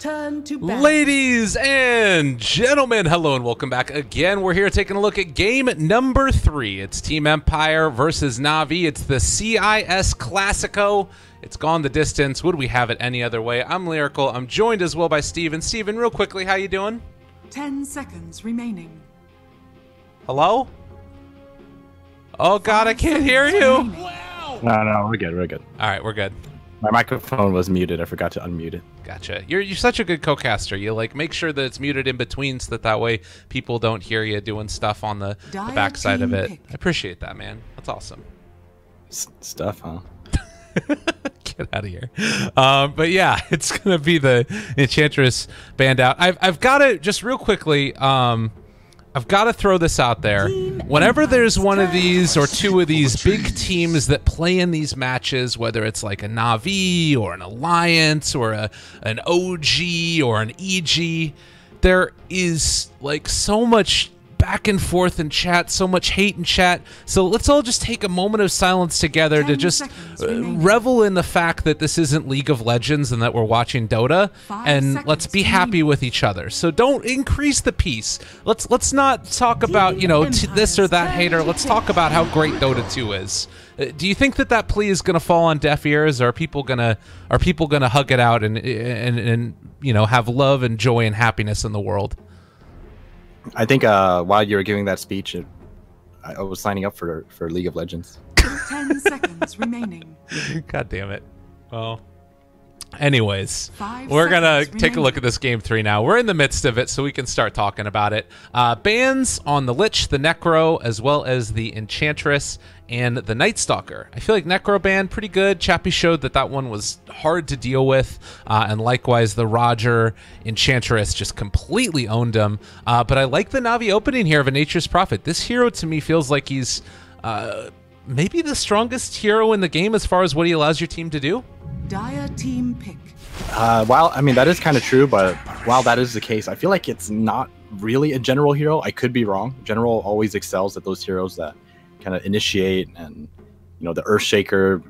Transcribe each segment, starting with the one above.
turn to ban. Ladies and gentlemen, hello and welcome back again. We're here taking a look at game number 3. It's Team Empire versus NaVi. It's the CIS Classico. It's gone the distance. Would we have it any other way? I'm Lyrical. I'm joined as well by Steven. Steven, real quickly, how you doing? 10 seconds remaining. Hello? Oh God, I can't hear you. Wow. No, we're good. We're good. All right, we're good. My microphone was muted. I forgot to unmute it. Gotcha. You're such a good co-caster. You like make sure that it's muted in between so that way people don't hear you doing stuff on the backside of it. I appreciate that, man. That's awesome. Stuff, huh? Get out of here. But yeah, it's gonna be the Enchantress band out. I've got to just real quickly. I've got to throw this out there. Whenever there's one of these or two of these big teams that play in these matches, whether it's like a NaVi or an Alliance or an OG or an EG, there is like so much back and forth in chat, so much hate in chat. So let's all just take a moment of silence together to just revel in the fact that this isn't League of Legends and that we're watching Dota, and let's be happy with each other. So don't increase the peace. Let's not talk about, you know, this or that hater. Let's talk about how great Dota 2 is. Do you think that plea is going to fall on deaf ears, or are people gonna hug it out and you know, have love and joy and happiness in the world? I think while you were giving that speech, I was signing up for League of Legends. 10 seconds remaining. God damn it. Well, anyways, 5 we're gonna seconds take a look at this game 3 now. We're in the midst of it, so we can start talking about it. Bans on the Lich, the Necro, as well as the Enchantress and the Night Stalker. I feel like Necro ban pretty good. Chappie showed that one was hard to deal with, and likewise the Roger Enchantress just completely owned him. But I like the NaVi opening here of a Nature's Prophet. This hero to me feels like he's maybe the strongest hero in the game as far as what he allows your team to do. Dire team pick. While I mean that is kind of true, but while that is the case, I feel like it's not really a general hero. I could be wrong. General always excels at those heroes that kind of initiate, and you know, the Earthshaker,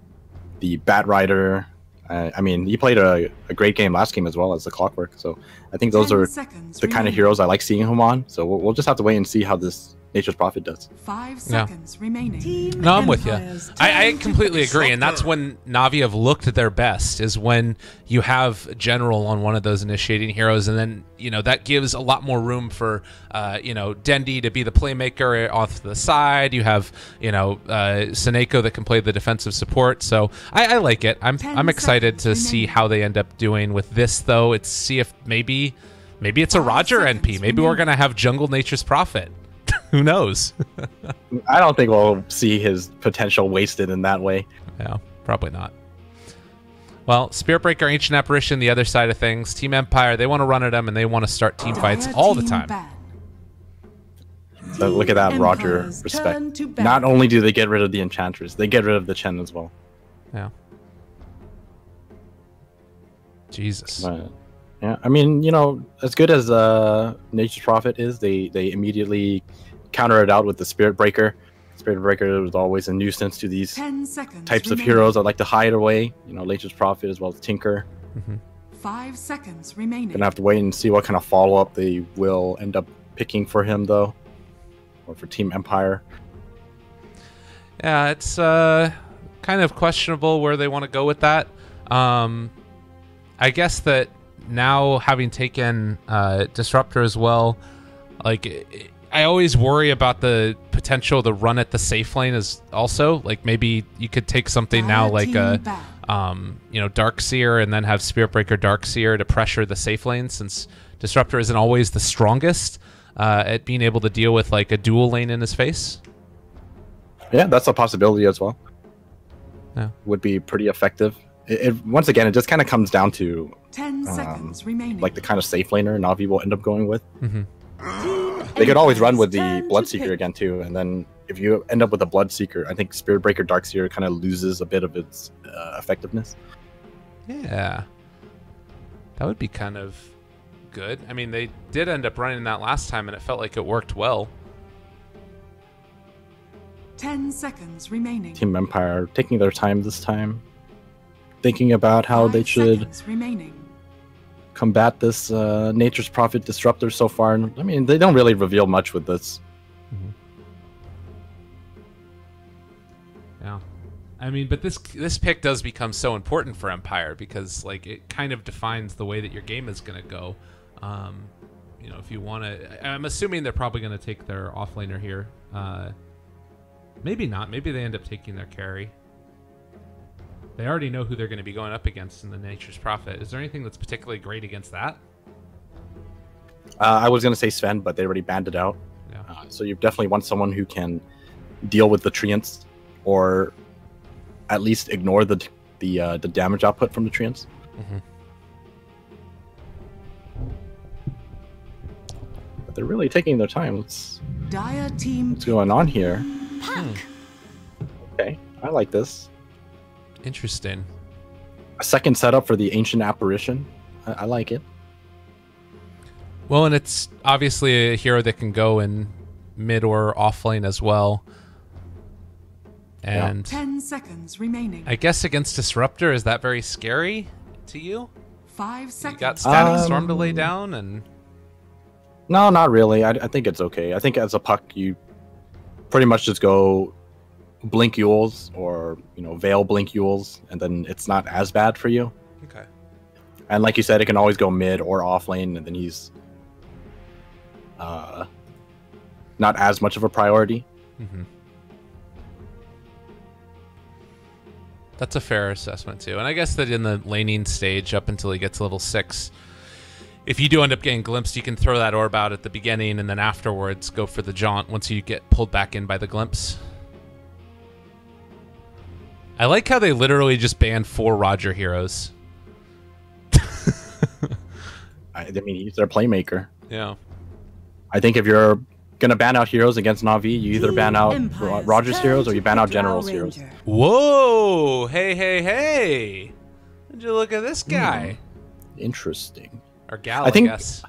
the Bat Rider. I mean, he played a great game last game as well as the Clockwork. So I think those are the kind of heroes I like seeing him on. So we'll just have to wait and see how this Nature's Prophet does. 5 seconds remaining. No, I'm with you. I completely agree, and that's when NaVi have looked their best, is when you have General on one of those initiating heroes, and then, you know, that gives a lot more room for, you know, Dendi to be the playmaker off the side. You have, you know, Seneko that can play the defensive support. So I like it. I'm excited to see how they end up doing with this, though. It's see if maybe it's a Roger NP. Maybe we're gonna have Jungle Nature's Prophet. Who knows? I don't think we'll see his potential wasted in that way. Yeah, probably not. Well, Spirit Breaker, Ancient Apparition, the other side of things. Team Empire, they want to run at them, and they want to start team fights all the time. So look at that Roger respect. Not only do they get rid of the Enchantress, they get rid of the Chen as well. Yeah. Jesus. But, yeah, I mean, you know, as good as Nature's Prophet is, they immediately counter it out with the Spirit Breaker. Spirit Breaker is always a nuisance to these types of heroes that like to hide away. You know, Nature's Prophet as well as Tinker. 5 seconds remaining. Gonna have to wait and see what kind of follow-up they will end up picking for him, though, or for Team Empire. Yeah, it's kind of questionable where they want to go with that. I guess that now, having taken Disruptor as well, like, I always worry about the potential to run at the safe lane is also, like, maybe you could take something now like a you know, Darkseer, and then have Spirit Breaker Darkseer to pressure the safe lane, since Disruptor isn't always the strongest at being able to deal with like a dual lane in his face. Yeah, that's a possibility as well. Yeah, would be pretty effective. Once again, it just kind of comes down to 10 seconds remaining. Like the kind of safe laner NaVi will end up going with. They could always run with the Bloodseeker again too, and then if you end up with a Bloodseeker, I think Spirit Breaker Darkseer kind of loses a bit of its effectiveness. Yeah, that would be kind of good. I mean, they did end up running that last time, and it felt like it worked well. 10 seconds remaining. Team Empire taking their time this time, thinking about how they should combat this Nature's Prophet Disruptor so far. I mean, they don't really reveal much with this. Yeah. I mean, but this pick does become so important for Empire because like it kind of defines the way that your game is going to go. You know, if you want to, I'm assuming they're probably going to take their offlaner here. Maybe not. Maybe they end up taking their carry. They already know who they're going to be going up against in the Nature's Prophet. Is there anything that's particularly great against that? I was going to say Sven, but they already banned it out. Yeah. So you definitely want someone who can deal with the treants, or at least ignore the damage output from the treants. But they're really taking their time. What's going on here? Okay, I like this. Interesting. A second setup for the Ancient Apparition. I like it. Well, and it's obviously a hero that can go in mid or off lane as well. And 10 seconds remaining. I guess against Disruptor, is that very scary to you? 5 seconds. You got Static Storm to lay down, and no, not really. I think it's okay. I think as a puck, you pretty much just go Blink Yules or Veil Blink Yules, and then it's not as bad for you. Okay. And like you said, it can always go mid or off lane, and then he's not as much of a priority. That's a fair assessment too. And I guess that in the laning stage up until he gets level 6, if you do end up getting glimpsed, you can throw that orb out at the beginning and then afterwards go for the jaunt once you get pulled back in by the glimpse. I like how they literally just banned 4 Roger heroes. I mean, he's their playmaker. Yeah. I think if you're going to ban out heroes against NaVi, you either ban out Roger's heroes or you ban out General's heroes. Whoa! Hey! Would you look at this guy? Interesting. Or gal, I guess.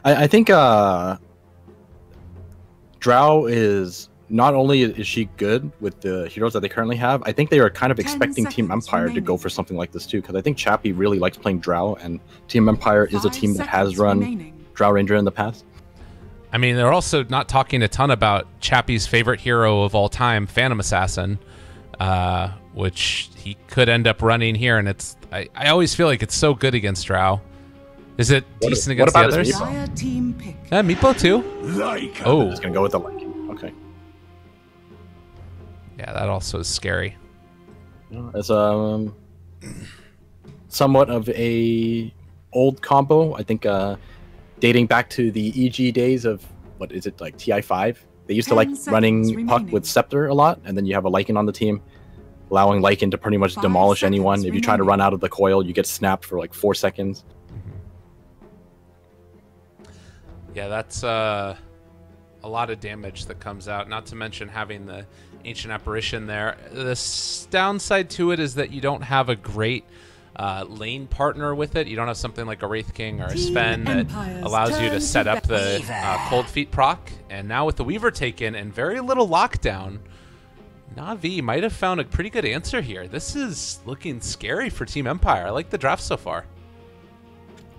I think Drow is... Not only is she good with the heroes that they currently have, I think they are kind of expecting Team Empire to go for something like this too, because I think Chappie really likes playing Drow, and Team Empire is a team that has run Drow Ranger in the past. I mean, they're also not talking a ton about Chappie's favorite hero of all time, Phantom Assassin, which he could end up running here, and I always feel like it's so good against Drow. Is it decent against the others? Meepo too? Oh. Just gonna go with the Lycan. Okay. Yeah, that also is scary. It's somewhat of a old combo. I think dating back to the EG days of what is it, like TI5? They used to like running Puck with Scepter a lot, and then you have a Lycan on the team, allowing Lycan to pretty much demolish anyone. If you try to run out of the coil, you get snapped for like 4 seconds. Yeah, that's a lot of damage that comes out, not to mention having the Ancient Apparition there. The downside to it is that you don't have a great lane partner with it. You don't have something like a Wraith King or a Sven that allows you to set up the Cold Feet proc. And now with the Weaver taken and very little lockdown, NaVi might have found a pretty good answer here. This is looking scary for Team Empire. I like the draft so far.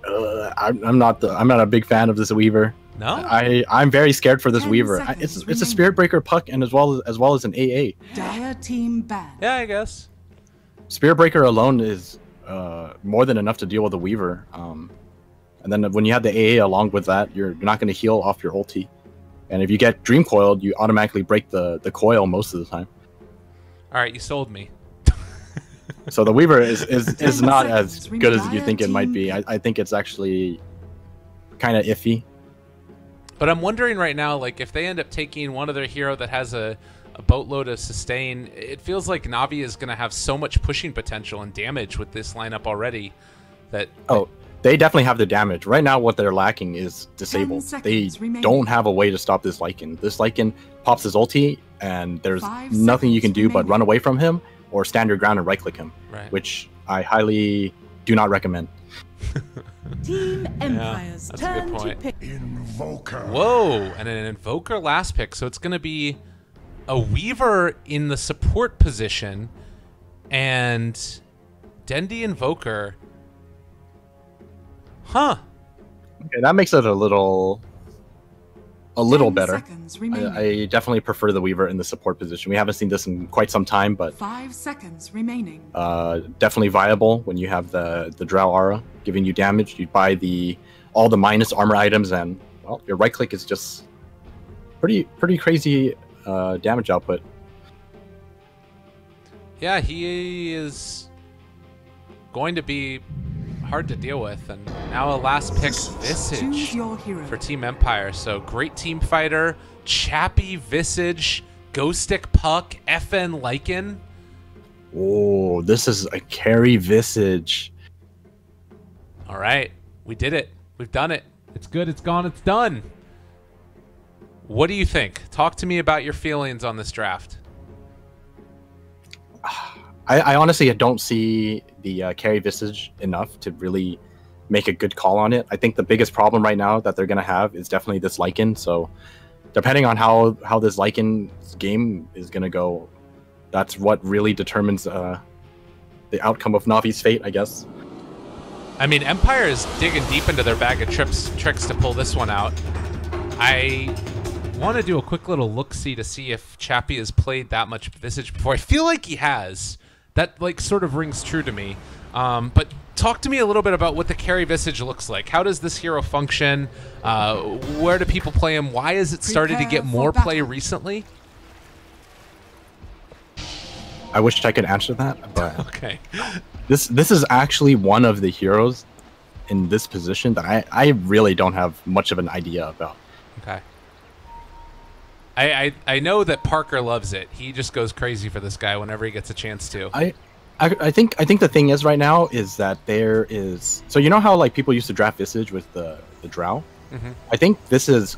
I'm not a big fan of this Weaver. No, I'm very scared for this Weaver. It's a Spirit Breaker Puck, and as well as an AA. Dire team bad. Yeah, I guess Spirit Breaker alone is more than enough to deal with a Weaver. And then when you have the AA along with that, you're not going to heal off your ulti. And if you get Dream Coiled, you automatically break the coil most of the time. All right, you sold me. So the Weaver is not as good as you think it might be. I think it's actually kind of iffy. But I'm wondering right now, like, if they end up taking one of their hero that has a boatload of sustain, it feels like NaVi is going to have so much pushing potential and damage with this lineup already that... Oh, they definitely have the damage. Right now, what they're lacking is Disable. They don't have a way to stop this Lycan. This Lycan pops his ulti, and there's nothing you can do but run away from him or stand your ground and right-click him, which I highly do not recommend. Team Empire's that's a good point. Invoker. Whoa, and an Invoker last pick. So it's going to be a Weaver in the support position and Dendi Invoker. Huh. Okay, that makes it a little better. Seconds remaining. I definitely prefer the Weaver in the support position. We haven't seen this in quite some time, but 5 seconds remaining. definitely viable when you have the Drow Aura giving you damage. You buy all the minus armor items, and well, your right click is just pretty crazy damage output. Yeah, he is going to be hard to deal with. And now a last pick Visage Choose your hero. for Team Empire. So great team fighter, Chappie, Visage, Ghostic, Puck, FN, Lycan. Oh, this is a carry Visage. All right, we did it. We've done it. It's good. It's gone. It's done. What do you think? Talk to me about your feelings on this draft. I honestly don't see the carry Visage enough to really make a good call on it. I think the biggest problem right now that they're going to have is definitely this Lycan. So depending on how this Lycan's game is going to go, that's what really determines the outcome of Navi's fate, I guess. I mean, Empire is digging deep into their bag of tricks to pull this one out. I want to do a quick little look-see to see if Chappie has played that much Visage before. I feel like he has. That like sort of rings true to me. But talk to me a little bit about what the carry Visage looks like. How does this hero function? Where do people play him? Why has it started to get more play recently? I wish I could answer that, but okay. This is actually one of the heroes in this position that I really don't have much of an idea about. Okay. I know that Parker loves it. He just goes crazy for this guy whenever he gets a chance to. I think the thing is right now is that there is, so you know how like people used to draft Visage with the Drow? Mm-hmm. I think this is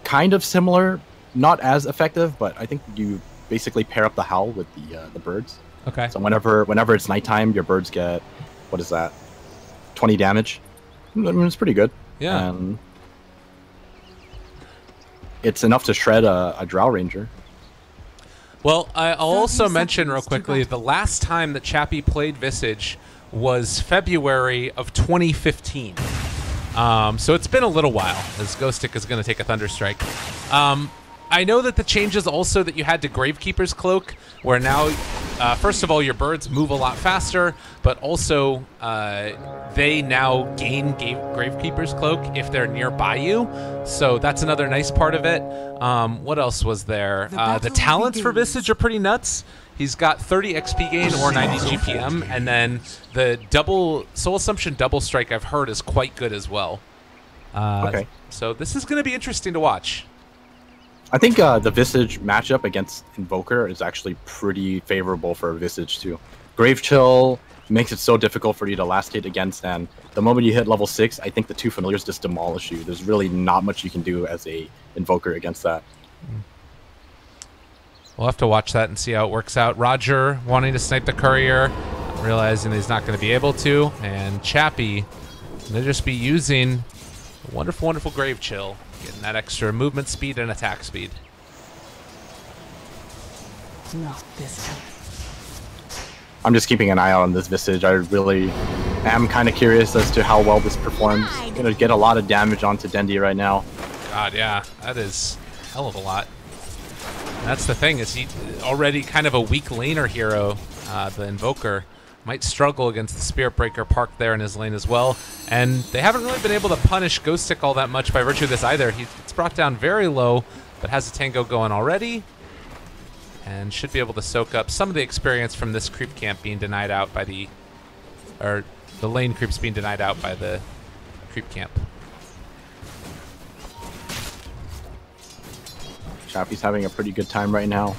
kind of similar, not as effective, but I think you basically pair up the Howl with the birds. Okay. So whenever it's nighttime, your birds get, what is that, 20 damage. I mean, it's pretty good. Yeah. It's enough to shred a Drow Ranger. Well, I'll also mention real quickly, the last time that Chappie played Visage was February of 2015. So it's been a little while, as Ghostic is going to take a Thunderstrike. I know that the changes also that you had to Gravekeeper's Cloak, where now, first of all, your birds move a lot faster, but also they now gain Gravekeeper's Cloak if they're nearby you. So that's another nice part of it. What else was there? The talents for Visage are pretty nuts. He's got 30 XP gain or 90 GPM, and then the Soul Assumption double strike I've heard is quite good as well. Okay. So this is going to be interesting to watch. I think the Visage matchup against Invoker is actually pretty favorable for Visage too. Grave Chill makes it so difficult for you to last hit against, and the moment you hit level 6, I think the two familiars just demolish you. There's really not much you can do as a Invoker against that. We'll have to watch that and see how it works out. Roger wanting to snipe the Courier, realizing he's not going to be able to, and Chappie going to just be using a wonderful, wonderful Grave Chill. Getting that extra movement speed and attack speed. Not this time. I'm just keeping an eye out on this Visage. I really am kind of curious as to how well this performs. Going to get a lot of damage onto Dendi right now. God, yeah. That is a hell of a lot. And that's the thing, is he already kind of a weak laner hero, the Invoker. Might struggle against the Spirit Breaker parked there in his lane as well. And they haven't really been able to punish Ghostic all that much by virtue of this either. It's brought down very low, but has a tango going already. And should be able to soak up some of the experience from this creep camp being denied out by the lane creeps being denied out by the creep camp. Chappie's having a pretty good time right now.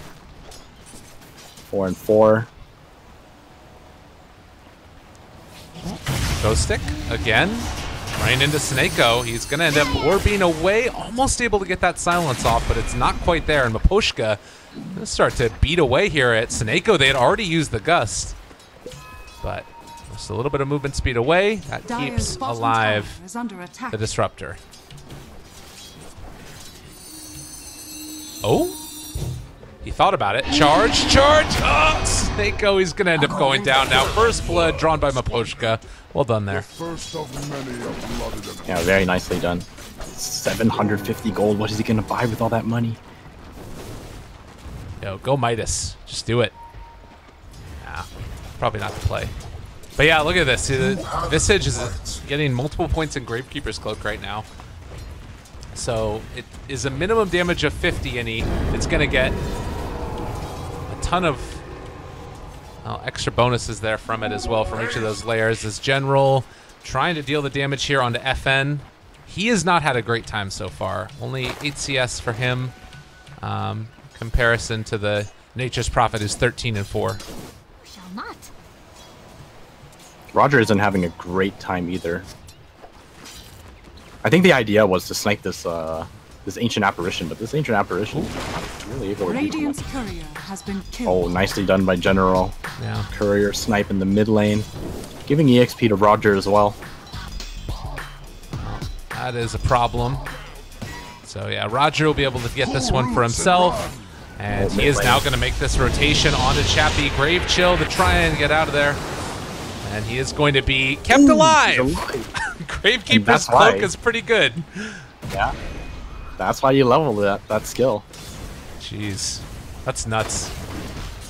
4-4. Ghostic again, running into Snako. He's going to end up orbiting away, almost able to get that silence off, but it's not quite there. And Maposhka going to start to beat away here at Snako. They had already used the Gust, but just a little bit of movement speed away. That keeps alive the Disruptor. Oh, he thought about it. Charge, charge! Oh, Snako, he's going to end up going down now. First blood drawn by Miposhka. Well done there. Yeah, very nicely done. 750 gold. What is he going to buy with all that money? Yo, go Midas. Just do it. Nah, probably not the play. But yeah, look at this. See, the Visage is getting multiple points in Gravekeeper's Cloak right now. So it is a minimum damage of 50, and it's going to get a ton of extra bonuses there from it as well from each of those layers. As General trying to deal the damage here onto FN. He has not had a great time so far. Only 8 CS for him. Comparison to the Nature's Prophet is 13 and 4. Shall not. Roger isn't having a great time either. I think the idea was to snipe this this ancient apparition, but this ancient apparition is not really able to do Radiant's much. courier has been killed. Oh, nicely done by General. Yeah. Courier snipe in the mid lane, giving EXP to Roger as well. That is a problem. So yeah, Roger will be able to get this one for himself. And he is now going to make this rotation onto Chappie. Grave Chill to try and get out of there. And he is going to be kept alive. Gravekeeper's Cloak is pretty good. Yeah. That's why you level that skill. Jeez. That's nuts.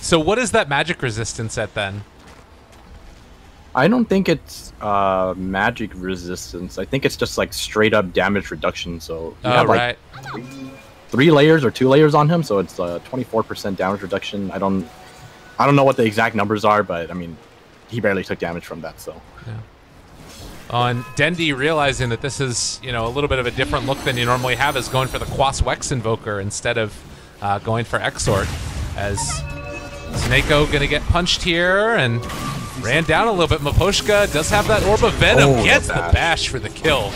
So what is that magic resistance at then? I don't think it's magic resistance. I think it's just like straight up damage reduction. So you have like 3 layers or 2 layers on him, so it's 24% damage reduction. I don't know what the exact numbers are, but I mean, he barely took damage from that. So. Yeah. On Dendi realizing that this is, you know, a little bit of a different look than you normally have, is going for the Quas Wex Invoker instead of going for Exort. As Snako gonna get punched here and ran down a little bit. Miposhka does have that Orb of Venom, gets the bash for the kill.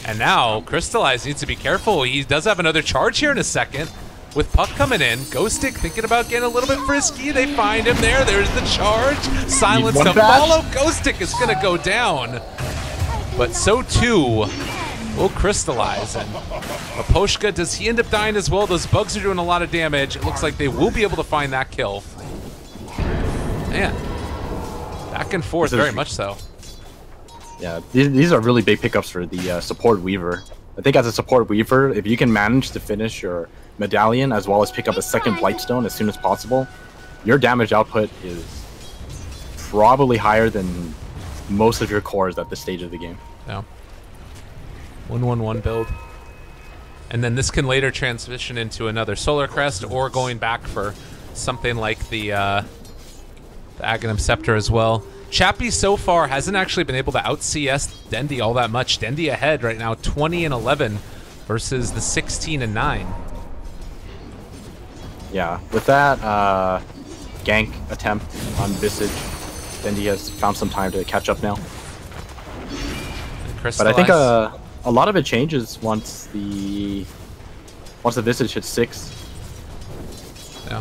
And now Crystallize needs to be careful. He does have another charge here in a second. With Puck coming in, Ghostic thinking about getting a little bit frisky. They find him there. There's the charge. Silence to follow. Ghostic is going to go down. But so too will Crystallize. And Miposhka, does he end up dying as well? Those bugs are doing a lot of damage. It looks like they will be able to find that kill. Man, back and forth, very much so. Yeah, these are really big pickups for the support Weaver. I think as a support Weaver, if you can manage to finish your medallion as well as pick up a second Blightstone as soon as possible, your damage output is probably higher than most of your cores at this stage of the game. Yeah. 1-1-1 build. And then this can later transition into another Solar Crest or going back for something like the Aghanim Scepter as well. Chappie so far hasn't actually been able to out-CS Dendi all that much. Dendi ahead right now, 20 and 11 versus the 16 and 9. Yeah, with that gank attempt on Visage, Dendi has found some time to catch up now. But I think a lot of it changes once the Visage hits 6. Yeah.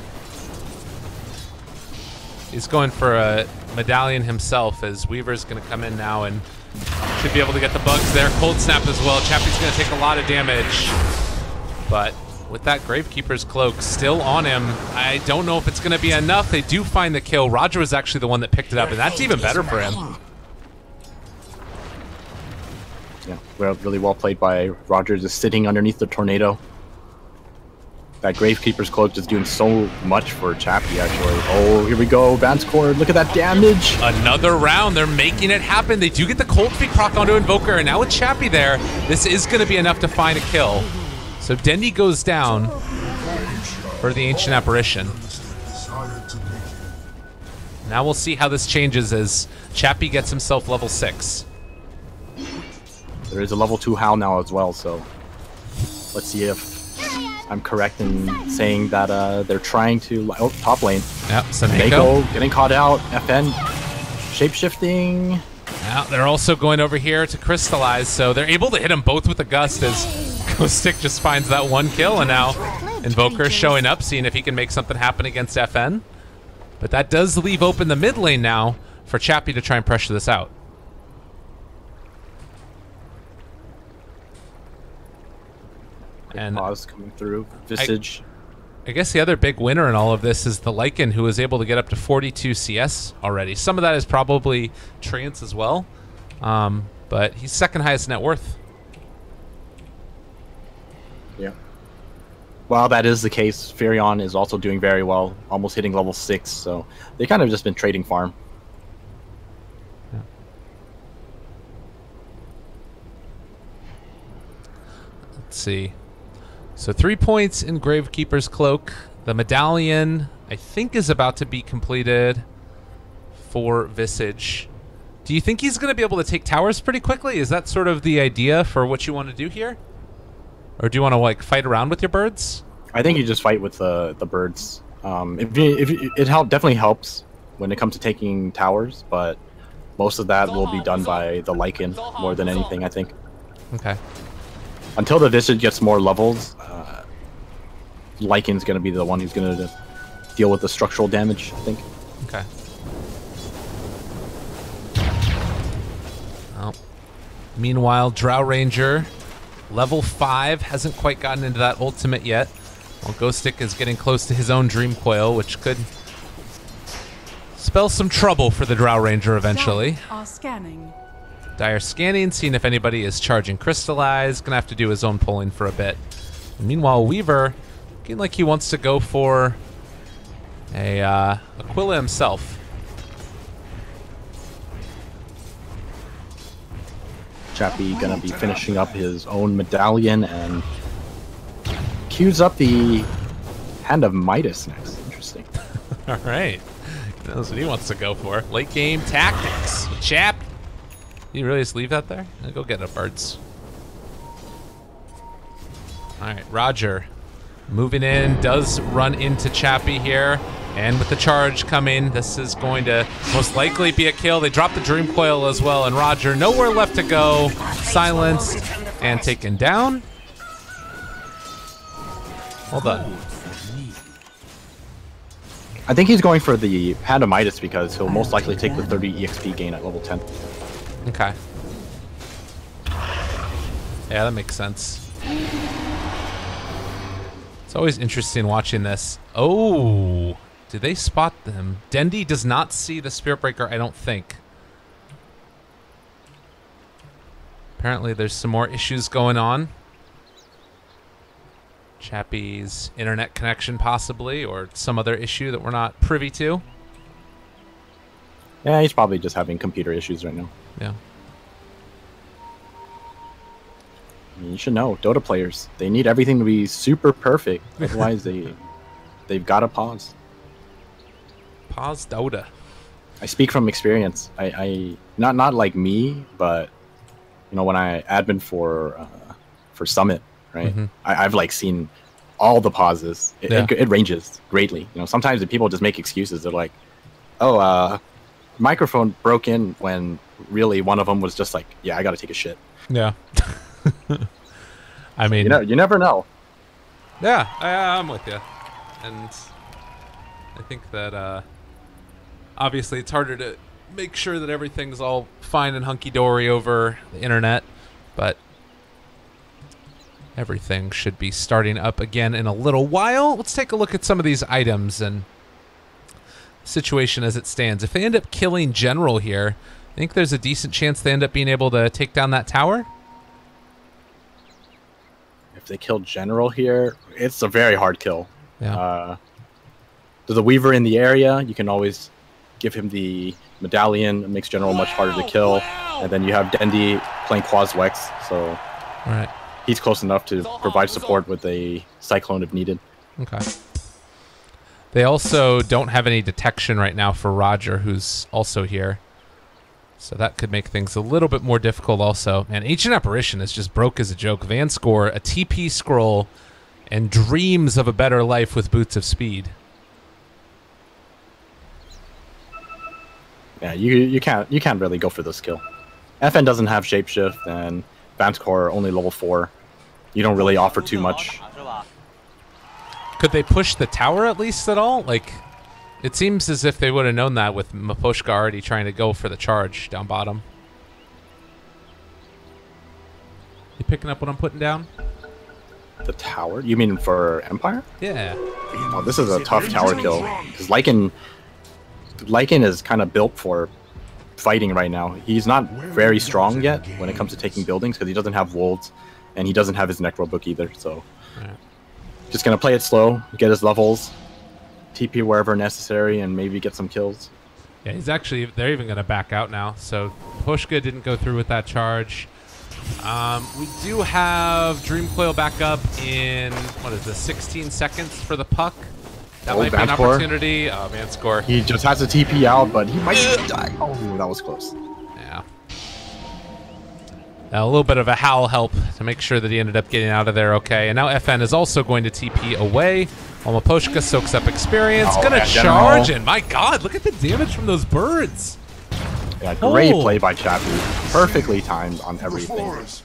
He's going for a medallion himself, as Weaver's going to come in now and should be able to get the bugs there. Cold Snap as well. Chappie's going to take a lot of damage. But with that Gravekeeper's Cloak still on him, I don't know if it's going to be enough. They do find the kill. Roger was actually the one that picked it up, and that's even better for him. Yeah, really well played by Roger, just sitting underneath the tornado. That Gravekeeper's Cloak just doing so much for Chappie, actually. Oh, here we go. Vance Cord, look at that damage. Another round. They're making it happen. They do get the Cold Feet proc onto Invoker, and now with Chappie there, this is going to be enough to find a kill. So Dendi goes down for the Ancient Apparition. Now we'll see how this changes as Chappie gets himself level 6. There is a level 2 Howl now as well, so let's see if I'm correct in saying that they're trying to... Oh, top lane. Yep, Snako getting caught out. FN shape-shifting. Now they're also going over here to Crystallize, so they're able to hit them both with a Gust as Ghostic just finds that one kill, and now Invoker showing up, seeing if he can make something happen against FN. But that does leave open the mid lane now for Chappie to try and pressure this out. And pause coming through. Visage. I guess the other big winner in all of this is the Lycan, who was able to get up to 42 CS already. Some of that is probably Trance as well, but he's second highest net worth. Yeah. While that is the case, Furion is also doing very well, almost hitting level 6, so they kind of just been trading farm. Yeah. Let's see. So 3 points in Gravekeeper's Cloak. The medallion, I think, is about to be completed for Visage. Do you think he's going to be able to take towers pretty quickly? Is that sort of the idea for what you want to do here? Or do you want to like fight around with your birds? I think you just fight with the birds. Definitely helps when it comes to taking towers, but most of that will be done by the Lycan more than anything, I think. Okay. Until the Visage gets more levels, Lycan's going to be the one who's going to deal with the structural damage, I think. Okay. Well, meanwhile, Drow Ranger, level 5, hasn't quite gotten into that ultimate yet. While Ghostic is getting close to his own Dream Coil, which could spell some trouble for the Drow Ranger eventually. Dire are scanning. Dire scanning, seeing if anybody is charging Crystallize. Gonna have to do his own pulling for a bit. And meanwhile, Weaver, looking like he wants to go for a Aquila himself. Chappie gonna be finishing up his own medallion and queues up the Hand of Midas next. Interesting. All right. He knows what he wants to go for. Late game tactics. Chap. You really just leave that there? Go get it, birds. All right, Roger. Moving in, does run into Chappie here. And with the charge coming, this is going to most likely be a kill. They drop the Dream Coil as well, and Roger, nowhere left to go. Silenced and taken down. Well done. I think he's going for the Hand of Midas because he'll most likely take the 30 EXP gain at level 10. Okay. Yeah, that makes sense. It's always interesting watching this. Oh, do they spot them? Dendi does not see the Spirit Breaker, I don't think. Apparently there's some more issues going on. Chappie's internet connection possibly, or some other issue that we're not privy to. Yeah, he's probably just having computer issues right now. Yeah. I mean, you should know, Dota players, they need everything to be super perfect. Otherwise, they've got to pause. Pause Dota. I speak from experience. I not like me, but you know, when I admin for Summit, right? Mm-hmm. I've like seen all the pauses. It ranges greatly. You know, sometimes the people just make excuses. They're like, "Oh, microphone broke in," when really one of them was just like, "Yeah, I got to take a shit." Yeah. I mean, you never know. Yeah, I'm with you, and I think that obviously it's harder to make sure that everything's all fine and hunky-dory over the internet, but everything should be starting up again in a little while. Let's take a look at some of these items and situation as it stands. If they end up killing General here, I think there's a decent chance they end up being able to take down that tower. If they kill General here, it's a very hard kill. Yeah. There's a Weaver in the area. You can always give him the medallion. It makes General much harder to kill. And then you have Dendi playing Quaz Wex, so right. He's close enough to provide support with a Cyclone if needed. Okay. They also don't have any detection right now for Roger, who's also here. So that could make things a little bit more difficult also. And Ancient Apparition is just broke as a joke. Van Score, a TP scroll, and dreams of a better life with Boots of Speed. Yeah, you can't really go for this skill. FN doesn't have Shapeshift, and Van Score only level 4. You don't really offer too much. Could they push the tower at least at all? Like, it seems as if they would have known that with Maposhka already trying to go for the charge down bottom. You picking up what I'm putting down? The tower? You mean for Empire? Yeah. Oh, this is a tough tower kill because Lycan is kind of built for fighting right now. He's not very strong yet when it comes to taking buildings because he doesn't have wolves and he doesn't have his necro book either. So just gonna play it slow, get his levels, TP wherever necessary, and maybe get some kills. Yeah, they're even gonna back out now. So Pushka didn't go through with that charge. We do have Dream Coil back up in, what is this, 16 seconds for the puck. That might be an opportunity. Oh, man, score. He just has a TP out, but he might die. Oh, that was close. Yeah. A little bit of a howl help to make sure that he ended up getting out of there okay. And now FN is also going to TP away. While Maposhka soaks up experience. Gonna charge, and my god, look at the damage from those birds. Yeah, great play by Chappie. Perfectly timed on everything. Dire's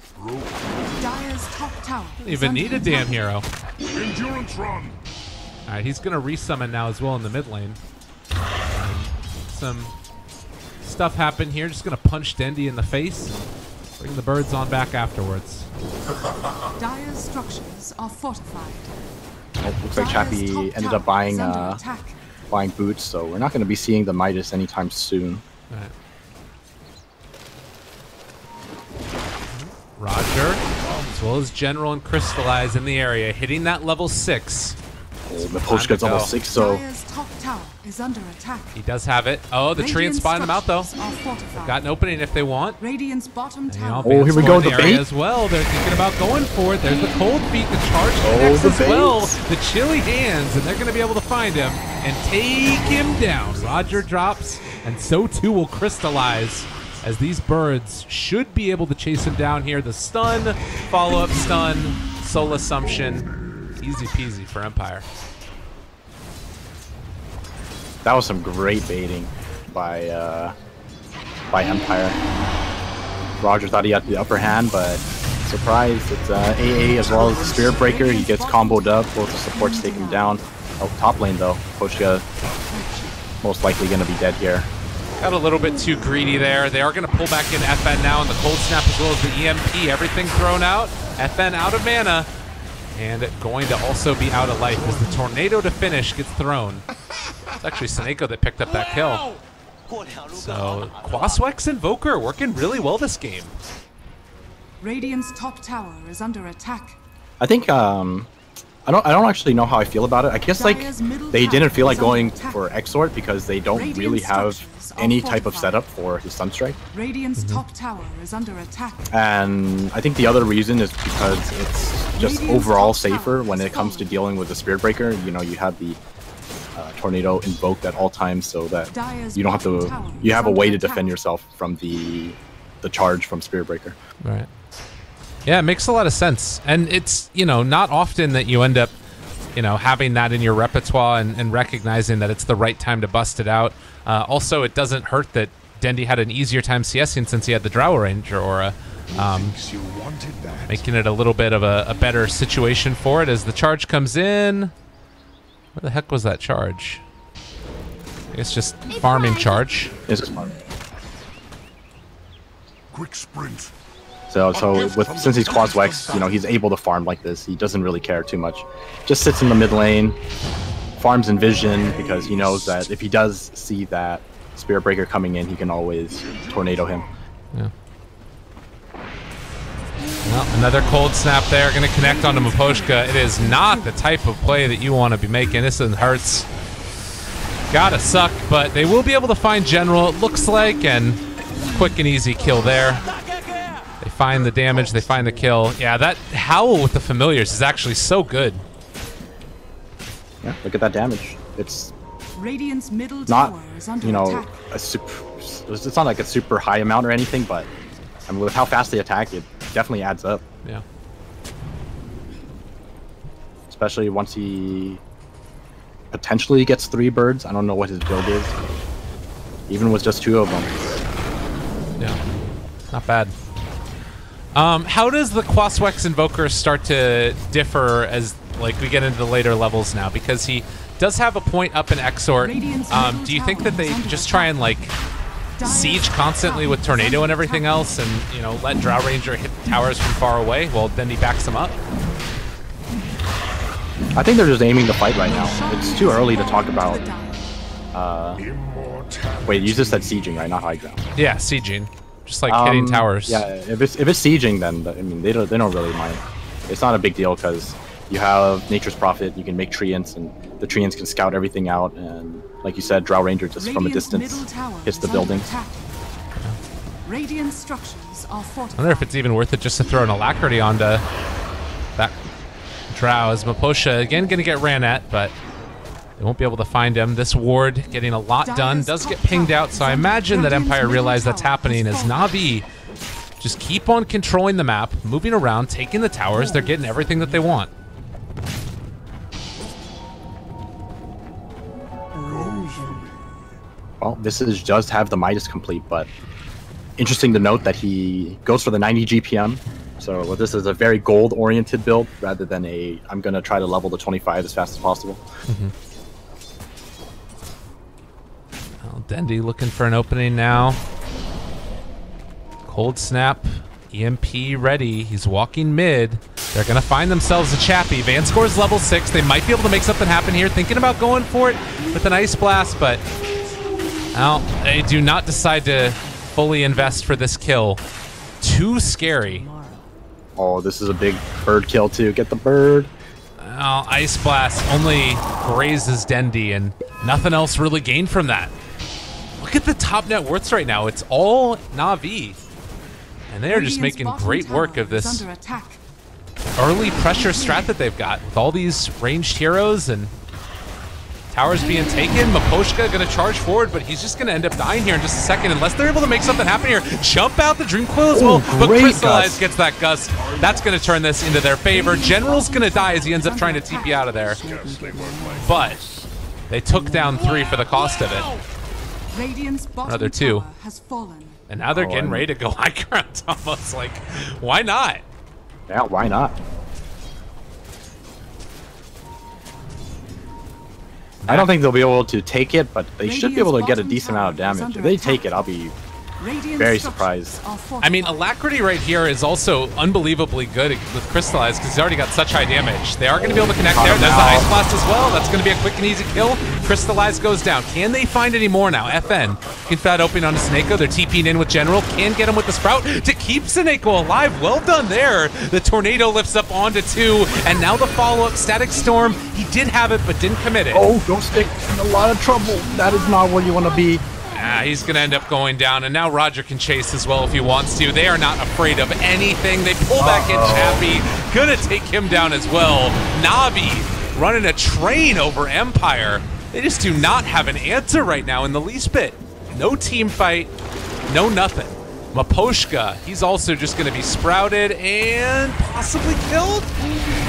top tower Didn't even need a damn hero. Endurance run. Alright, he's gonna resummon now as well in the mid lane. Some stuff happened here. Just gonna punch Dendi in the face. Bring the birds on back afterwards. Dire's structures are fortified. It looks like Chappie ended up buying boots, so we're not going to be seeing the Midas anytime soon. Right. Roger, as well as General and Crystallize in the area, hitting that level 6. Oh, Maposhka's almost 6, so Dire's top tower is under attack. he does have it. Oh, the tree and spotting him out though. They've Got an opening if they want. Radiant's bottom And tower. Oh, here we go, the bait. As well, they're thinking about going for it. There's the cold feet, the charge connects the as bait. well. The chilly hands, and they're going to be able to find him and take him down. Roger drops, and so too will Crystallize, as these birds should be able to chase him down here. The stun, follow-up stun, soul assumption, easy peasy for Empire. that was some great baiting by Empire. Roger thought he had the upper hand, but surprise, it's AA as well as the Spirit Breaker. He gets comboed up, both the supports take him down. Oh, top lane though, Pushka most likely going to be dead here. Got a little bit too greedy there. They are going to pull back in FN now, and the Cold Snap as well as the EMP. Everything thrown out. FN out of mana. And going to also be out of life as the Tornado to finish gets thrown. It's actually Seneko that picked up that kill. So, Quaswex Invoker working really well this game. Radiant's top tower is under attack. I think I don't actually know how I feel about it. I guess like they didn't feel like going for Exort because they don't really have any type of setup for his Sunstrike. Radiant's top tower is under attack. And I think the other reason is because it's just overall safer when it comes to dealing with the Spirit Breaker. You know, you have the Tornado invoked at all times so that you don't have to, you have a way to defend yourself from the charge from Spirit Breaker. Right. Yeah, it makes a lot of sense. And it's, you know, not often that you end up, you know, having that in your repertoire and recognizing that it's the right time to bust it out. Also, it doesn't hurt that Dendi had an easier time CSing since he had the Drow Ranger aura, making it a little bit of a better situation for it as the charge comes in. Where the heck was that charge? I guess just farming charge. It's just farming. Quick sprint. So since he's Quaswex, you know, he's able to farm like this. He doesn't really care too much. Just sits in the mid lane, farms in vision because he knows that if he does see that Spirit Breaker coming in, he can always Tornado him. Yeah. Well, another Cold Snap there, going to connect onto Maposhka. It is not the type of play that you want to be making. This one hurts. Gotta suck, but they will be able to find General, it looks like, and quick and easy kill there. They find the damage, they find the kill. Yeah, that howl with the familiars is actually so good. Yeah, look at that damage. It's Radiant's middle not, tower is under you know, attack. it's not like a super high amount or anything, but I mean, with how fast they attack, it definitely adds up. Yeah. Especially once he potentially gets 3 birds. I don't know what his build is. Even with just 2 of them. Yeah. Not bad. How does the Quaswex Invoker start to differ as like we get into the later levels now? Because he does have a point up in Exort. Do you think that they just try and like siege constantly with Tornado and everything else and, you know, let Drow Ranger hit towers from far away while then he backs them up? I think they're just aiming to fight right now. It's too early to talk about. Wait, you just said sieging, right? Not high ground. Yeah, sieging. Just like hitting towers. Yeah, if it's sieging, then I mean they don't really mind. It's not a big deal because you have Nature's Prophet. You can make treants, and the treants can scout everything out. And like you said, Drow Ranger just from a distance hits the buildings. Radiant structures are fortified. I wonder if it's even worth it just to throw an alacrity onto that Drow. As Maposha again going to get ran at, but they won't be able to find him. This ward getting a lot done. Does get pinged out, so I imagine that Empire realized that's happening as NaVi just keep on controlling the map, moving around, taking the towers. They're getting everything that they want. Well, this is just have the Midas complete, but interesting to note that he goes for the 90 GPM. So this is a very gold-oriented build rather than a I'm going to try to level the 25 as fast as possible. Well, Dendy looking for an opening now. Cold Snap, EMP ready. He's walking mid. They're going to find themselves a Chappie. Van scores level 6. They might be able to make something happen here. Thinking about going for it with an Ice Blast, but well, they do not decide to fully invest for this kill. Too scary. Oh, this is a big bird kill too. Get the bird. Well, Ice Blast only grazes Dendy and nothing else really gained from that. Look at the top net worths right now. It's all NaVi. And they are just making great work of this early pressure strat that they've got with all these ranged heroes and towers being taken. Maposhka gonna charge forward, but he's just gonna end up dying here in just a second unless they're able to make something happen here. Jump out the Dream Coil as well, but Crystallize gets that gust. That's gonna turn this into their favor. General's gonna die as he ends up trying to TP out of there. But they took down 3 for the cost of it. Another 2. And now they're getting ready to go high ground almost. Like, why not? Yeah, why not? I don't think they'll be able to take it, but they should be able to get a decent amount of damage. If they take it, I'll be very surprised. I mean, Alacrity right here is also unbelievably good with Crystallize because he's already got such high damage. They are going to be able to connect there. There's the Ice Blast as well. That's going to be a quick and easy kill. Crystallize goes down. Can they find any more now? FN can fat open onto Snako. They're TPing in with General. Can get him with the Sprout to keep Snako alive. Well done there. The Tornado lifts up onto 2, and now the follow-up Static Storm. He did have it, but didn't commit it. Oh, Ghost Stick in a lot of trouble. That is not where you want to be. He's going to end up going down, and now Roger can chase as well if he wants to. They are not afraid of anything. They pull back in Chappie. Going to take him down as well. NaVi running a train over Empire. They just do not have an answer right now in the least bit. No team fight, no nothing. Maposhka, he's also just going to be sprouted and possibly killed.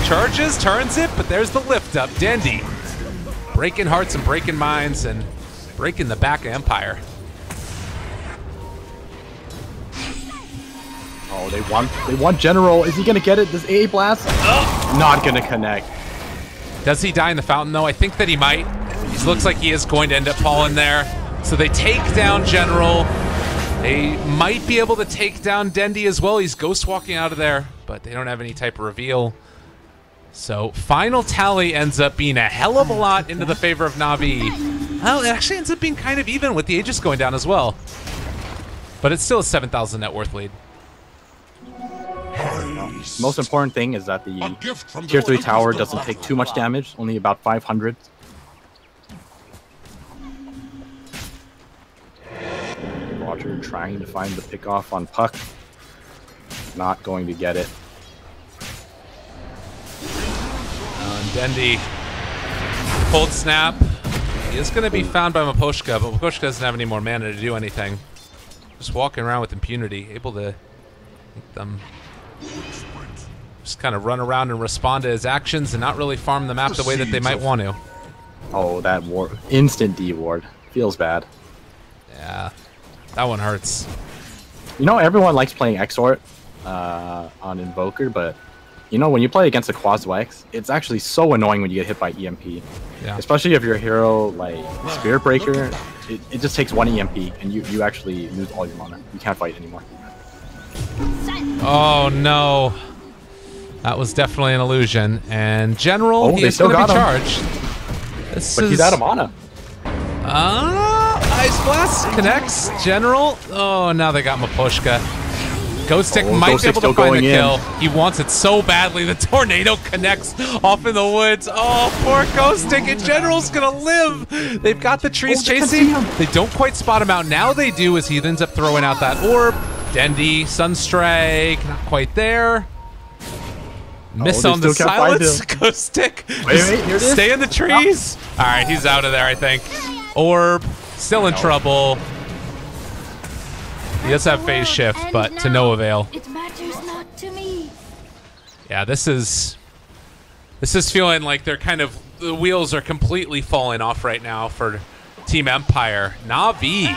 Charges, turns it, but there's the lift up. Dendy breaking hearts and breaking minds and breaking the back of Empire. Oh, they want General. Is he gonna get it? This AA Blast? Not gonna connect. Does he die in the fountain though? I think that he might. He looks like he is going to end up falling there. So they take down General. They might be able to take down Dendy as well. He's ghost walking out of there, but they don't have any type of reveal. So final tally ends up being a hell of a lot into the favor of NaVi. Well, it actually ends up being kind of even with the Aegis going down as well. But it's still a 7,000 net worth lead. Most important thing is that the tier 3 tower doesn't take too much damage, only about 500. Roger trying to find the pick off on Puck. Not going to get it. Dendy, Cold Snap. He is going to be found by Maposhka, but Maposhka doesn't have any more mana to do anything. Just walking around with impunity, able to make them just kind of run around and respond to his actions and not really farm the map the way that they might want to. Oh, that ward. Instant D ward. Feels bad. Yeah, that one hurts. You know, everyone likes playing Exort on Invoker, but you know, when you play against a Quas-Wax, it's actually so annoying when you get hit by EMP. Yeah. Especially if you're a hero like Spirit Breaker, it just takes 1 EMP and you actually lose all your mana. You can't fight anymore. Oh no. That was definitely an illusion. And General, Oh, he they is still going to be got him. charged. But he's out of mana. Ice Blast connects. General. Oh, now they got Maposhka. Ghost Stick might Ghost be able Stick's to still find the going in. kill. He wants it so badly. The tornado connects off in the woods. Oh, poor Ghost Stick. And General's going to live. They've got the trees chasing. They don't quite spot him out. Now they do as he ends up throwing out that orb. Dendy, Sunstrike, not quite there. Miss on the silence. Ghost Stick. Wait, here it is. Stay in the trees. All right, he's out of there, I think. Orb, still in trouble. He does have phase shift, but to no avail. It matters not to me. Yeah, this is feeling like they're kind of, the wheels are completely falling off right now for Team Empire. NaVi.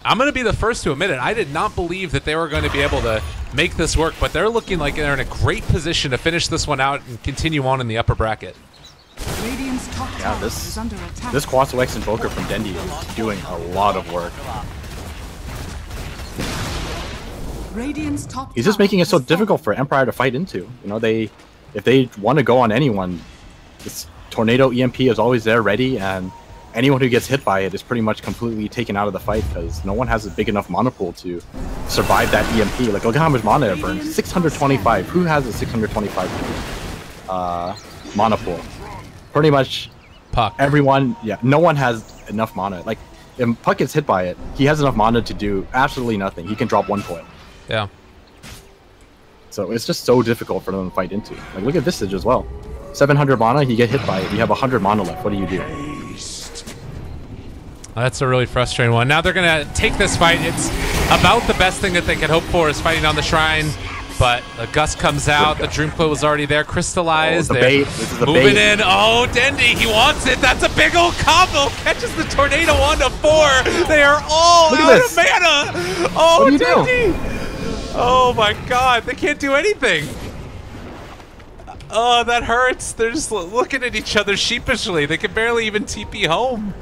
I'm going to be the first to admit it. I did not believe that they were going to be able to make this work, but they're looking like they're in a great position to finish this one out and continue on in the upper bracket. Radiant's top tower is under attack. This Quasar X Invoker from Dendy is doing a lot of work. Radiant's top He's just tower making it so is difficult for Empire to fight into. You know, if they want to go on anyone, this Tornado EMP is always there ready, and anyone who gets hit by it is pretty much completely taken out of the fight because no one has a big enough mana pool to survive that EMP. Like, look at how much mana it burns. 625. Who has a 625 mana pool? Pretty much Puck. everyone, yeah, no one has enough mana. Like, if Puck gets hit by it, he has enough mana to do absolutely nothing. He can drop 1 coin. Yeah. So it's just so difficult for them to fight into. Like, look at Visage as well. 700 mana, you get hit by it. You have 100 mana left. What do you do? That's a really frustrating one. Now they're going to take this fight. It's about the best thing that they could hope for is fighting on the Shrine. But a gust comes out. The Dreamclaw was already there. Crystallized. Oh, the bait. This is the moving bait. in. Oh, Dendy, he wants it. That's a big old combo. Catches the Tornado on to 4. They are all Look at out this. of mana. Oh, What do you do? Dendy. Oh, my God. They can't do anything. Oh, that hurts. They're just looking at each other sheepishly. They can barely even TP home.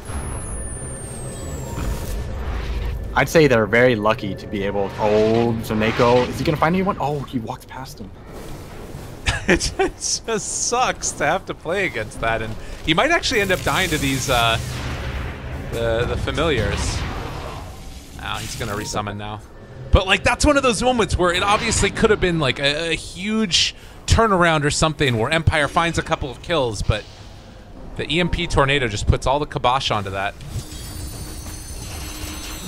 I'd say they're very lucky to be able. Oh, Zoneko, is he gonna find anyone? Oh, he walked past him. It just sucks to have to play against that, and he might actually end up dying to these the familiars. Now he's gonna resummon now, but like that's one of those moments where it obviously could have been like a huge turnaround or something, where Empire finds a couple of kills, but the EMP Tornado just puts all the kibosh onto that.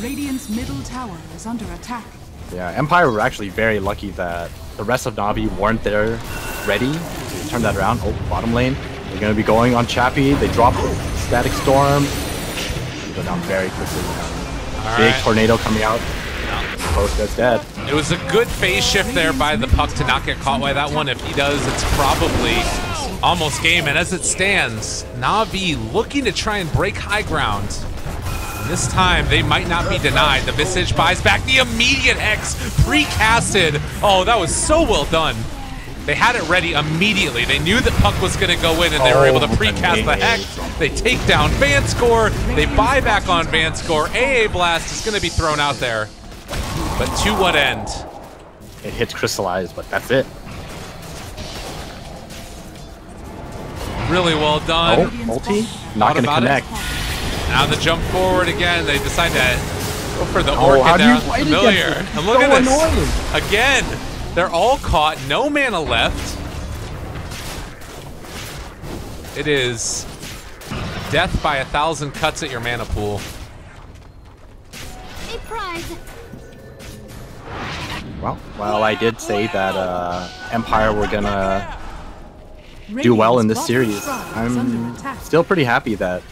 Radiant's middle tower is under attack. Yeah, Empire were actually very lucky that the rest of Navi weren't there ready to turn that around. Oh, bottom lane. They're going to be going on Chappie. They drop Static Storm. They go down very quickly. Big tornado coming out. Post gets dead. It was a good phase shift there by the Puck to not get caught by that one. If he does, it's probably almost game. And as it stands, Navi looking to try and break high ground. And this time, they might not be denied. The Visage buys back the immediate Hex, pre-casted. Oh, that was so well done. They had it ready immediately. They knew that Puck was going to go in, and they were able to precast the Hex. They take down Vanscore. They buy back on Vanscore. AA Blast is going to be thrown out there. But to what end? It hits Crystallized, but that's it. Really well done. Oh, multi? Not going to connect. Now the jump forward again. They decide to go for the Oh, how Orchid do you down fight familiar. against it? And look So at this. annoying. Again, they're all caught. No mana left. It is death by 1,000 cuts at your mana pool. A prize. Well, I did say that Empire were going to do well in this series. I'm still pretty happy that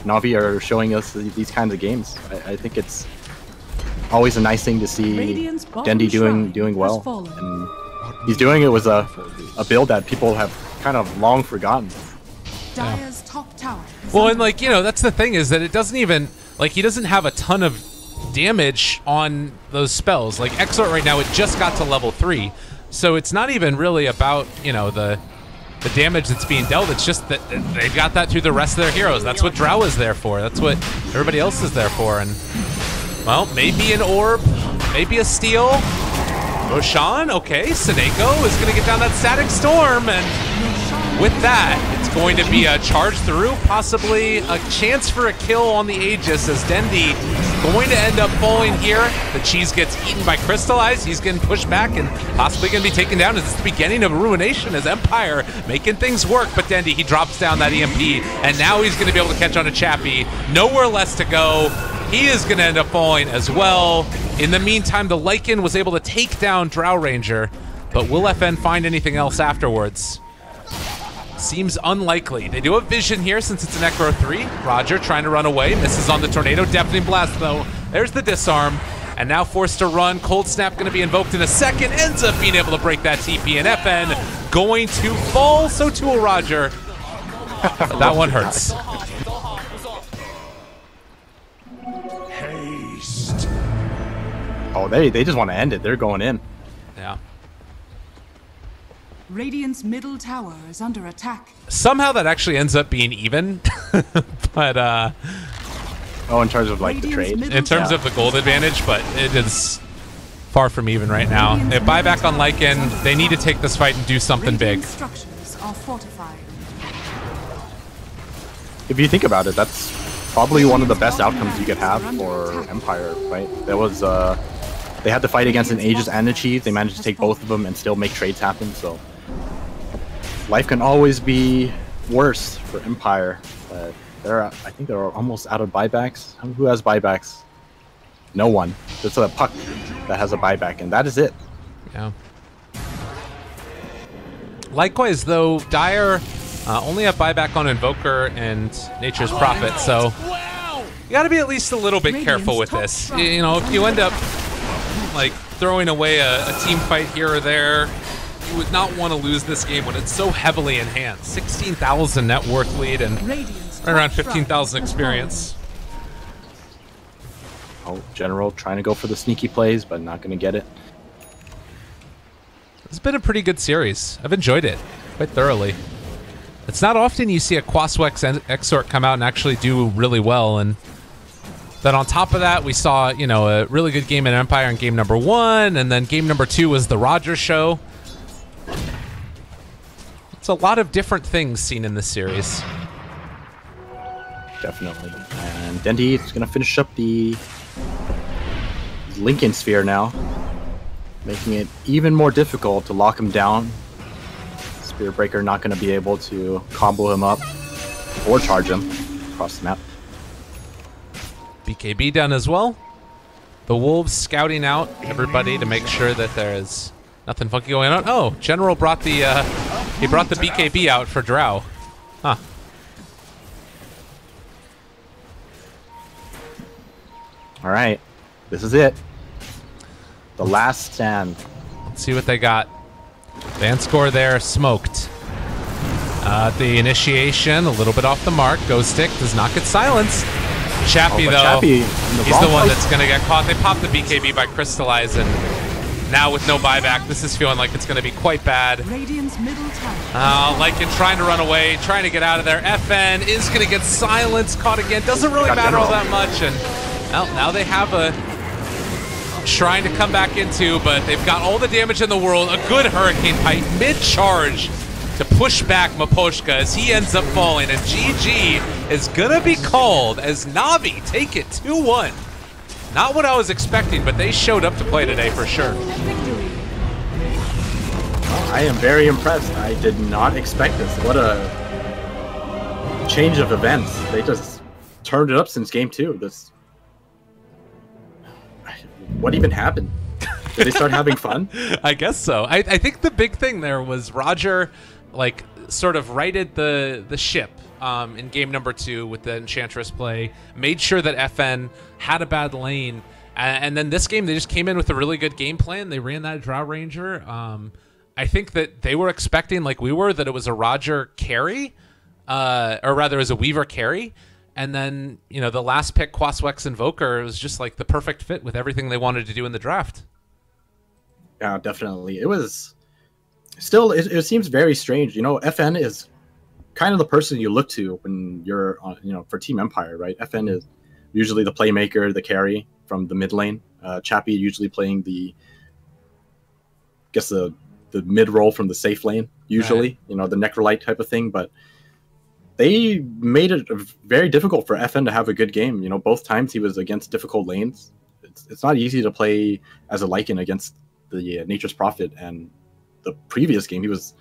Navi are showing us these kinds of games. I think it's always a nice thing to see Dendy doing well, and he's doing it with a build that people have kind of long forgotten. Dire's top tower. Well, and like, you know, that's the thing is that it doesn't even, like, he doesn't have a ton of damage on those spells. Like, Exort right now, it just got to level 3, so it's not even really about, you know, the damage that's being dealt. It's just that they've got that through the rest of their heroes. That's what Drow is there for. That's what everybody else is there for. And, well, maybe an orb, maybe a steal. Roshan, okay. Seneko is going to get down that static storm, and with that, it's going to be a charge through, possibly a chance for a kill on the Aegis as Dendi going to end up falling here. The cheese gets eaten by Crystallize. He's getting pushed back and possibly going to be taken down. Is this the beginning of Ruination as Empire making things work? But Dendi, he drops down that EMP, and now he's going to be able to catch on to Chappie. Nowhere less to go. He is going to end up falling as well. In the meantime, the Lycan was able to take down Drow Ranger, but will FN find anything else afterwards? Seems unlikely. They do have vision here since it's an Necro 3. Roger trying to run away. Misses on the Tornado. Deafening Blast, though. There's the disarm. And now forced to run. Cold Snap going to be invoked in a second. Ends up being able to break that TP. And FN going to fall. So too will Roger. That one hurts. Haste. Oh, they just want to end it. They're going in. Yeah. Radiant's middle tower is under attack. Somehow that actually ends up being even. But Oh, in terms of like the trade. in terms of the gold advantage, but it is far from even right now. They have buyback on Lycan. They need to take this fight and do something big. Radiant structures are fortified. If you think about it, that's probably one of the best outcomes you could have for Empire, right? There was they had to fight against an Aegis and a Chief. They managed to take both of them and still make trades happen. So life can always be worse for Empire. But I think they're almost out of buybacks. Who has buybacks? No one. It's a Puck that has a buyback, and that is it. Yeah. Likewise, though, Dire only have buyback on Invoker and Nature's Prophet, so you got to be at least a little bit careful with this. You know, if you end up like throwing away a team fight here or there, you would not want to lose this game when it's so heavily enhanced. 16,000 net worth lead and right around 15,000 experience. Oh, General trying to go for the sneaky plays, but not going to get it. It's been a pretty good series. I've enjoyed it quite thoroughly. It's not often you see a Quaswex Exort come out and actually do really well, and then on top of that, we saw, you know, a really good game in Empire in game number 1, and then game number 2 was the Roger show. It's a lot of different things seen in this series. Definitely. And Dendi is going to finish up the Lincoln Sphere now, making it even more difficult to lock him down. Spear Breaker not going to be able to combo him up or charge him across the map. BKB done as well. The Wolves scouting out everybody to make sure that there is nothing funky going on. Oh, General brought the he brought the BKB out for Drow. Huh. All right, this is it. The last stand. Let's see what they got. Van score there, smoked. The initiation, a little bit off the mark. Ghost Stick does not get silenced. Chappie, though, Chappie he's the one that's going to get caught. They popped the BKB by Crystallize, and now with no buyback, this is feeling like it's going to be quite bad. Radiant's middle tower. Lycan trying to run away, trying to get out of there. FN is going to get silenced, caught again. Doesn't really matter all that much, and well, now they have a shrine to come back into, but they've got all the damage in the world. A good Hurricane Pipe mid-charge to push back Maposhka as he ends up falling, and GG is gonna be called as NaVi take it 2-1. Not what I was expecting, but they showed up to play today for sure. I am very impressed. I did not expect this. What a change of events. They just turned it up since game 2. What even happened? Did they start having fun? I guess so. I think the big thing there was Roger, like, sort of righted the ship in game number 2 with the Enchantress play, made sure that FN had a bad lane, and then this game they just came in with a really good game plan. They ran that Drow Ranger. I think that they were expecting, like we were, that it was a Roger carry, or rather it was a Weaver carry. And then, you know, the last pick, Quaswex Invoker, was just like the perfect fit with everything they wanted to do in the draft. Yeah, definitely. It was still, it seems very strange. You know, FN is kind of the person you look to when you're on, you know, for Team Empire, right? FN is usually the playmaker, the carry from the mid lane. Chappie usually playing the guess the mid roll from the safe lane usually, Right. you know, the necrolite type of thing. But they made it very difficult for FN to have a good game. You know, both times he was against difficult lanes. It's not easy to play as a Lycan against the Nature's Prophet. And the previous game, he was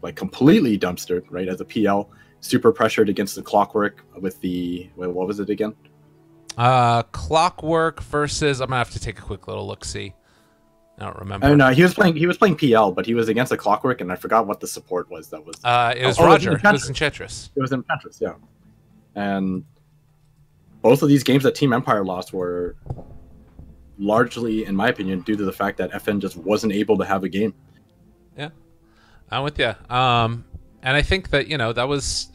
like completely dumpstered, right? As a PL, super pressured against the Clockwork with the, wait, what was it again? Clockwork versus, I'm gonna have to take a quick little look-see. I don't remember. I don't know. He was playing PL, but he was against the Clockwork, and I forgot what the support was. That was It was Oh, Roger. it It was was Enchantress. It was Enchantress, yeah. And both of these games that Team Empire lost were largely, in my opinion, due to the fact that FN just wasn't able to have a game. Yeah, I'm with you. And I think that, you know, that was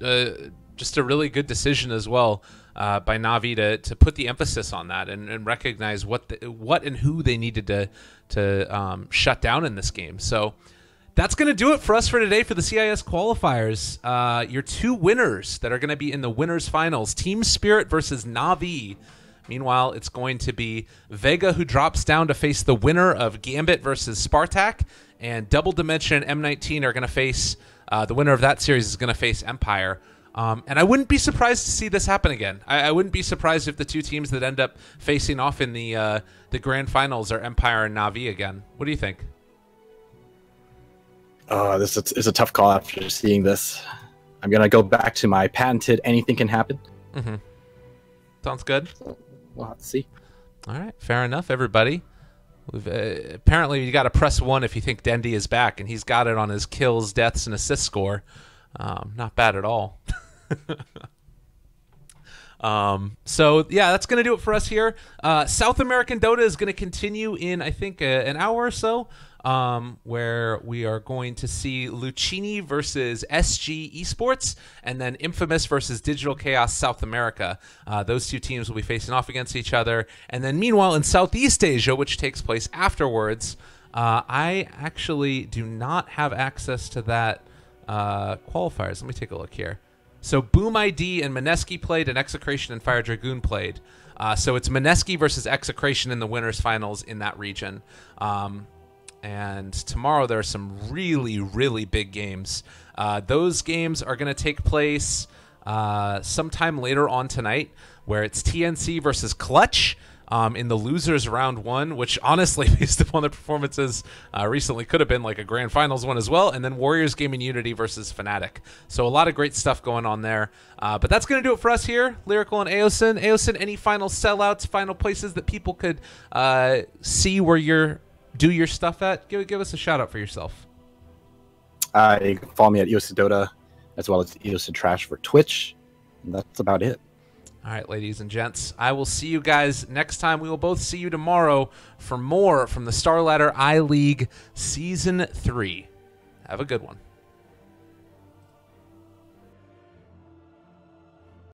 just a really good decision as well by NaVi to put the emphasis on that and recognize what and who they needed to shut down in this game. So that's going to do it for us for today for the CIS qualifiers. Your two winners that are going to be in the winners finals, Team Spirit versus NaVi. Meanwhile, it's going to be Vega, who drops down to face the winner of Gambit versus Spartak, and Double Dimension and M19 are going to face the winner of that series is going to face Empire. And I wouldn't be surprised to see this happen again. I wouldn't be surprised if the two teams that end up facing off in the grand finals are Empire and NaVi again. What do you think? This is a tough call after seeing this. I'm going to go back to my patented anything can happen. Mm-hmm. Sounds good. We'll have to see. All right, fair enough, everybody. We've, apparently, you got to press 1 if you think Dendy is back, and he's got it on his kills, deaths, and assist score. Not bad at all. So yeah, that's gonna do it for us here. South American Dota is gonna continue in, I think, an hour or so, where we are going to see Lucchini versus SG Esports, and then Infamous versus Digital Chaos South America. Those two teams will be facing off against each other. And then meanwhile, in Southeast Asia, which takes place afterwards, I actually do not have access to that qualifiers. Let me take a look here. So Boom ID and Mineski played, and Execration and Fire Dragoon played. So it's Mineski versus Execration in the winners finals in that region. And tomorrow there are some really, really big games. Those games are going to take place sometime later on tonight, where it's TNC versus Clutch in the losers round 1, which honestly, based upon the performances recently, could have been like a grand finals one as well. And then Warriors Gaming Unity versus Fnatic. So a lot of great stuff going on there. But that's going to do it for us here, Lyrical and Aosin. Aosin, any final sellouts, final places that people could see where you're do your stuff at? Give us a shout out for yourself. You can follow me at Eosin Dota, as well as Eosin Trash for Twitch. And that's about it. All right, ladies and gents, I will see you guys next time. We will both see you tomorrow for more from the Starladder I-League Season 3. Have a good one.